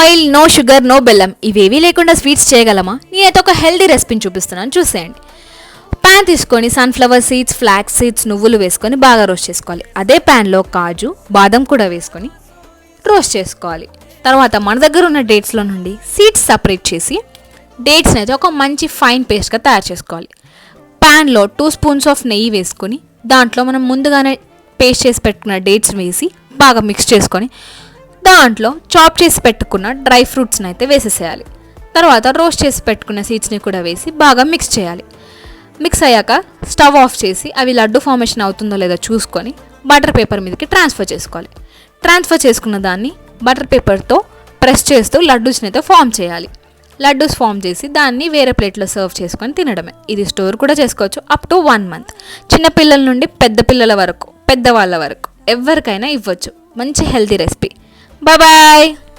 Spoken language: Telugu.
ఆయిల్, నో షుగర్, నో బెల్లం, ఇవేవీ లేకుండా స్వీట్స్ చేయగలమా? నేనైతే ఒక హెల్దీ రెసిపీని చూపిస్తున్నాను, చూసేయండి. ప్యాన్ తీసుకొని సన్ఫ్లవర్ సీడ్స్, ఫ్లాక్స్ సీడ్స్, నువ్వులు వేసుకొని బాగా రోస్ట్ చేసుకోవాలి. అదే ప్యాన్లో కాజు, బాదం కూడా వేసుకొని రోస్ట్ చేసుకోవాలి. తర్వాత మన దగ్గర ఉన్న డేట్స్లో నుండి సీడ్స్ సపరేట్ చేసి డేట్స్ని అయితే ఒక మంచి ఫైన్ పేస్ట్గా తయారు చేసుకోవాలి. ప్యాన్లో 2 స్పూన్స్ ఆఫ్ నెయ్యి వేసుకొని దాంట్లో మనం ముందుగానే పేస్ట్ చేసి పెట్టుకున్న డేట్స్ వేసి బాగా మిక్స్ చేసుకొని దాంట్లో చాప్ చేసి పెట్టుకున్న డ్రై ఫ్రూట్స్ని అయితే వేసేసేయాలి. తర్వాత రోస్ట్ చేసి పెట్టుకున్న సీడ్స్ని కూడా వేసి బాగా మిక్స్ చేయాలి. మిక్స్ అయ్యాక స్టవ్ ఆఫ్ చేసి అవి లడ్డు ఫార్మేషన్ అవుతుందో లేదో చూసుకొని బటర్ పేపర్ మీదకి ట్రాన్స్ఫర్ చేసుకోవాలి. ట్రాన్స్ఫర్ చేసుకున్న దాన్ని బటర్ పేపర్తో ప్రెస్ చేస్తూ లడ్డూస్ని అయితే ఫామ్ చేయాలి. లడ్డూస్ ఫామ్ చేసి దాన్ని వేరే ప్లేట్లో సర్వ్ చేసుకొని తినడమే. ఇది స్టోర్ కూడా చేసుకోవచ్చు అప్ టు 1 month. చిన్నపిల్లల నుండి పెద్ద పిల్లల వరకు, పెద్దవాళ్ళ వరకు ఎవరికైనా ఇవ్వచ్చు. మంచి హెల్తీ రెసిపీ. బాయ్.